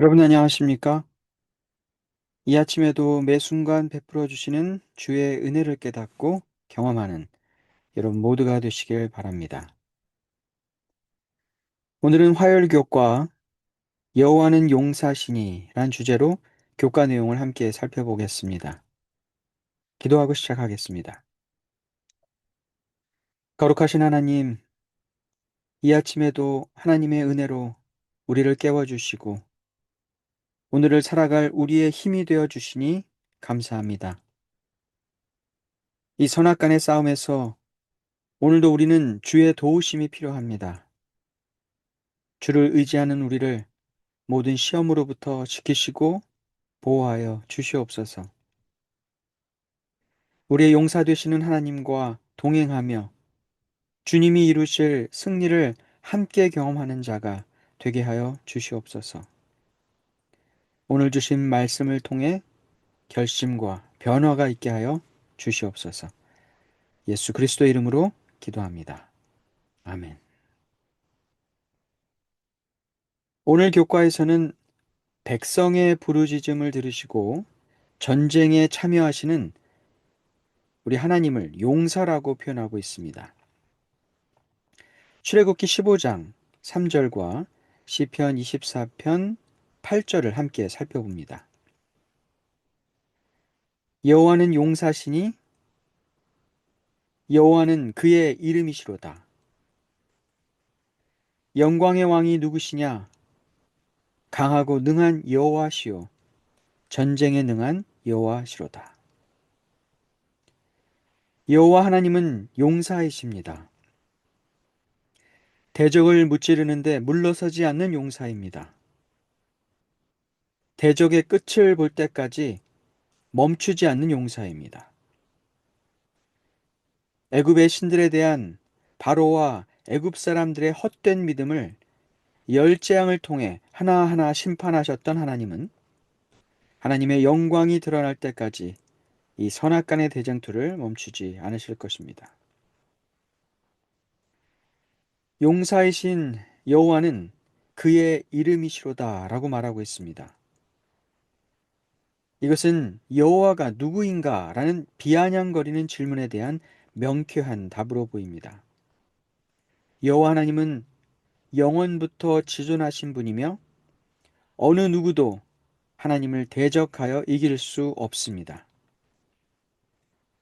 여러분 안녕하십니까? 이 아침에도 매 순간 베풀어 주시는 주의 은혜를 깨닫고 경험하는 여러분 모두가 되시길 바랍니다. 오늘은 화요일 교과 여호와는 용사시니란 주제로 교과 내용을 함께 살펴보겠습니다. 기도하고 시작하겠습니다. 거룩하신 하나님, 이 아침에도 하나님의 은혜로 우리를 깨워주시고 오늘을 살아갈 우리의 힘이 되어 주시니 감사합니다. 이 선악간의 싸움에서 오늘도 우리는 주의 도우심이 필요합니다. 주를 의지하는 우리를 모든 시험으로부터 지키시고 보호하여 주시옵소서. 우리의 용사 되시는 하나님과 동행하며 주님이 이루실 승리를 함께 경험하는 자가 되게 하여 주시옵소서. 오늘 주신 말씀을 통해 결심과 변화가 있게 하여 주시옵소서. 예수 그리스도의 이름으로 기도합니다. 아멘. 오늘 교과에서는 백성의 부르짖음을 들으시고 전쟁에 참여하시는 우리 하나님을 용사라고 표현하고 있습니다. 출애굽기 15장 3절과 시편 24편 8절을 함께 살펴봅니다. 여호와는 용사시니 여호와는 그의 이름이시로다. 영광의 왕이 누구시냐? 강하고 능한 여호와시요 전쟁에 능한 여호와시로다. 여호와 하나님은 용사이십니다. 대적을 무찌르는데 물러서지 않는 용사입니다. 대적의 끝을 볼 때까지 멈추지 않는 용사입니다. 애굽의 신들에 대한 바로와 애굽 사람들의 헛된 믿음을 열 재앙을 통해 하나하나 심판하셨던 하나님은 하나님의 영광이 드러날 때까지 이 선악간의 대쟁투를 멈추지 않으실 것입니다. 용사이신 여호와는 그의 이름이시로다라고 말하고 있습니다. 이것은 여호와가 누구인가라는 비아냥거리는 질문에 대한 명쾌한 답으로 보입니다. 여호와 하나님은 영원부터 지존하신 분이며 어느 누구도 하나님을 대적하여 이길 수 없습니다.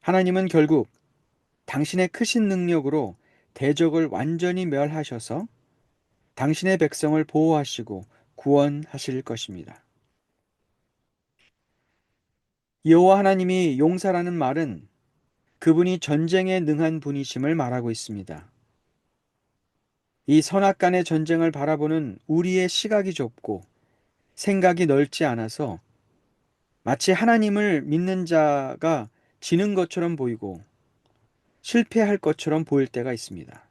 하나님은 결국 당신의 크신 능력으로 대적을 완전히 멸하셔서 당신의 백성을 보호하시고 구원하실 것입니다. 여호와 하나님이 용사라는 말은 그분이 전쟁에 능한 분이심을 말하고 있습니다. 이 선악간의 전쟁을 바라보는 우리의 시각이 좁고 생각이 넓지 않아서 마치 하나님을 믿는 자가 지는 것처럼 보이고 실패할 것처럼 보일 때가 있습니다.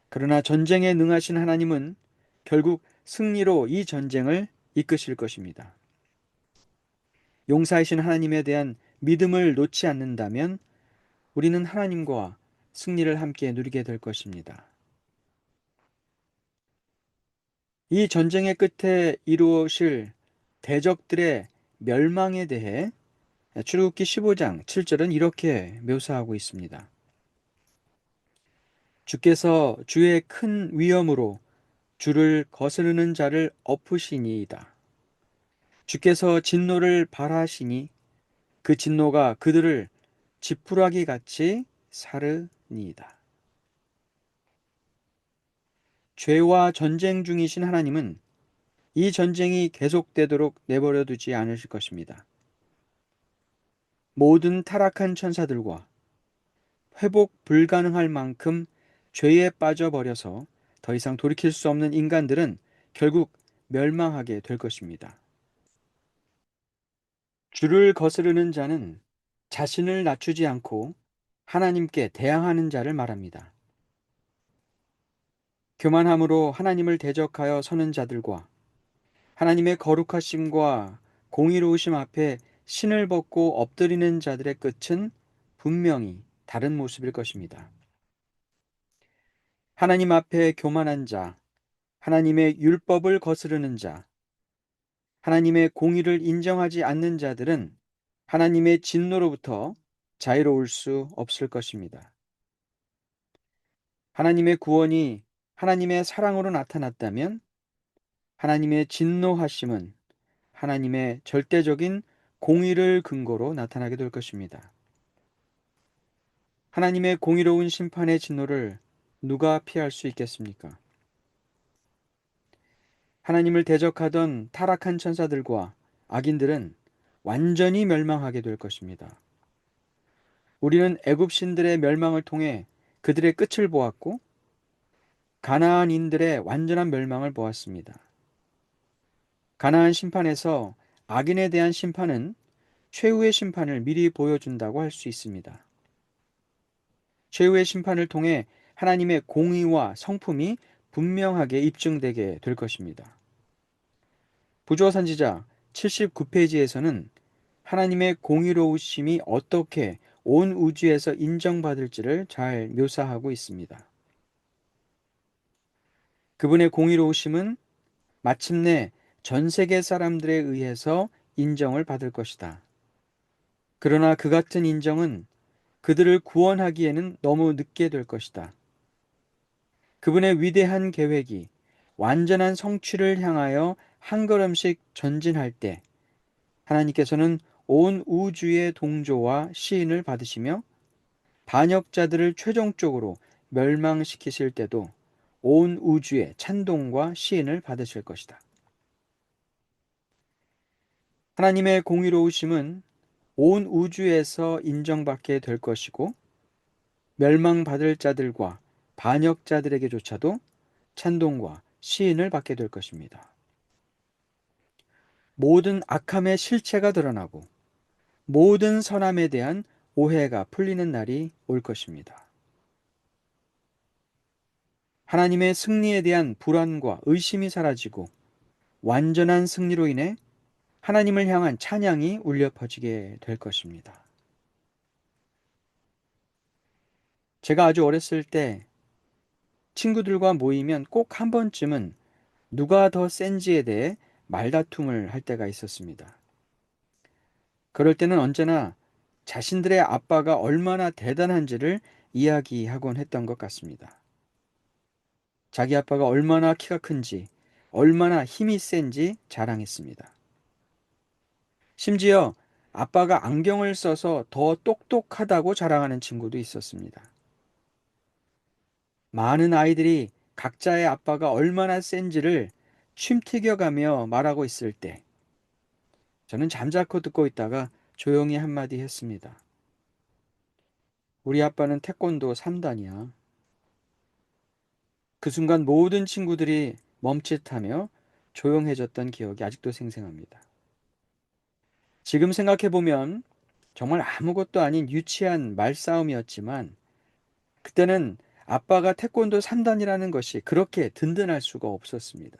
그러나 전쟁에 능하신 하나님은 결국 승리로 이 전쟁을 이끄실 것입니다. 용사이신 하나님에 대한 믿음을 놓지 않는다면 우리는 하나님과 승리를 함께 누리게 될 것입니다. 이 전쟁의 끝에 이루어질 대적들의 멸망에 대해 출애굽기 15장 7절은 이렇게 묘사하고 있습니다. 주께서 주의 큰 위엄으로 주를 거스르는 자를 엎으시니이다. 주께서 진노를 발하시니 그 진노가 그들을 지푸라기 같이 사르니이다. 죄와 전쟁 중이신 하나님은 이 전쟁이 계속되도록 내버려 두지 않으실 것입니다. 모든 타락한 천사들과 회복 불가능할 만큼 죄에 빠져버려서 더 이상 돌이킬 수 없는 인간들은 결국 멸망하게 될 것입니다. 주를 거스르는 자는 자신을 낮추지 않고 하나님께 대항하는 자를 말합니다. 교만함으로 하나님을 대적하여 서는 자들과 하나님의 거룩하심과 공의로우심 앞에 신을 벗고 엎드리는 자들의 끝은 분명히 다른 모습일 것입니다. 하나님 앞에 교만한 자, 하나님의 율법을 거스르는 자, 하나님의 공의를 인정하지 않는 자들은 하나님의 진노로부터 자유로울 수 없을 것입니다. 하나님의 구원이 하나님의 사랑으로 나타났다면 하나님의 진노하심은 하나님의 절대적인 공의를 근거로 나타나게 될 것입니다. 하나님의 공의로운 심판의 진노를 누가 피할 수 있겠습니까? 하나님을 대적하던 타락한 천사들과 악인들은 완전히 멸망하게 될 것입니다. 우리는 애굽 신들의 멸망을 통해 그들의 끝을 보았고 가나안인들의 완전한 멸망을 보았습니다. 가나안 심판에서 악인에 대한 심판은 최후의 심판을 미리 보여준다고 할 수 있습니다. 최후의 심판을 통해 하나님의 공의와 성품이 분명하게 입증되게 될 것입니다. 부조 선지자 79페이지에서는 하나님의 공의로우심이 어떻게 온 우주에서 인정받을지를 잘 묘사하고 있습니다. 그분의 공의로우심은 마침내 전 세계 사람들에 의해서 인정을 받을 것이다. 그러나 그 같은 인정은 그들을 구원하기에는 너무 늦게 될 것이다. 그분의 위대한 계획이 완전한 성취를 향하여 한 걸음씩 전진할 때 하나님께서는 온 우주의 동조와 시인을 받으시며 반역자들을 최종적으로 멸망시키실 때도 온 우주의 찬동과 시인을 받으실 것이다. 하나님의 공의로우심은 온 우주에서 인정받게 될 것이고 멸망받을 자들과 반역자들에게조차도 찬동과 시인을 받게 될 것입니다. 모든 악함의 실체가 드러나고 모든 선함에 대한 오해가 풀리는 날이 올 것입니다. 하나님의 승리에 대한 불안과 의심이 사라지고 완전한 승리로 인해 하나님을 향한 찬양이 울려 퍼지게 될 것입니다. 제가 아주 어렸을 때 친구들과 모이면 꼭 한 번쯤은 누가 더 센지에 대해 말다툼을 할 때가 있었습니다. 그럴 때는 언제나 자신들의 아빠가 얼마나 대단한지를 이야기하곤 했던 것 같습니다. 자기 아빠가 얼마나 키가 큰지, 얼마나 힘이 센지 자랑했습니다. 심지어 아빠가 안경을 써서 더 똑똑하다고 자랑하는 친구도 있었습니다. 많은 아이들이 각자의 아빠가 얼마나 센지를 쉼튀겨가며 말하고 있을 때 저는 잠자코 듣고 있다가 조용히 한마디 했습니다. 우리 아빠는 태권도 3단이야. 그 순간 모든 친구들이 멈칫하며 조용해졌던 기억이 아직도 생생합니다. 지금 생각해보면 정말 아무것도 아닌 유치한 말싸움이었지만 그때는 아빠가 태권도 3단이라는 것이 그렇게 든든할 수가 없었습니다.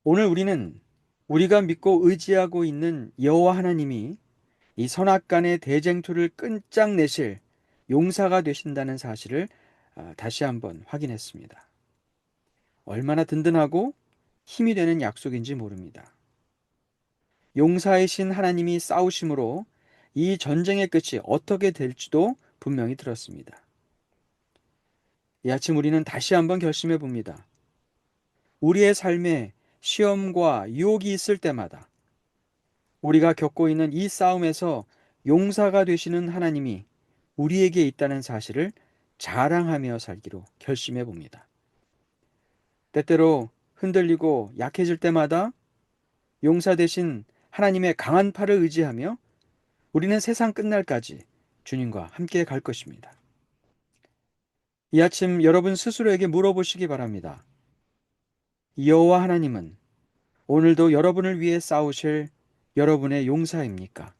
오늘 우리는 우리가 믿고 의지하고 있는 여호와 하나님이 이 선악간의 대쟁투를 끝장내실 용사가 되신다는 사실을 다시 한번 확인했습니다. 얼마나 든든하고 힘이 되는 약속인지 모릅니다. 용사이신 하나님이 싸우심으로 이 전쟁의 끝이 어떻게 될지도 분명히 들었습니다. 이 아침 우리는 다시 한번 결심해 봅니다. 우리의 삶에 시험과 유혹이 있을 때마다 우리가 겪고 있는 이 싸움에서 용사가 되시는 하나님이 우리에게 있다는 사실을 자랑하며 살기로 결심해 봅니다. 때때로 흔들리고 약해질 때마다 용사 대신 하나님의 강한 팔을 의지하며 우리는 세상 끝날까지 주님과 함께 갈 것입니다. 이 아침 여러분 스스로에게 물어보시기 바랍니다. 여호와 하나님은 오늘도 여러분을 위해 싸우실 여러분의 용사입니까?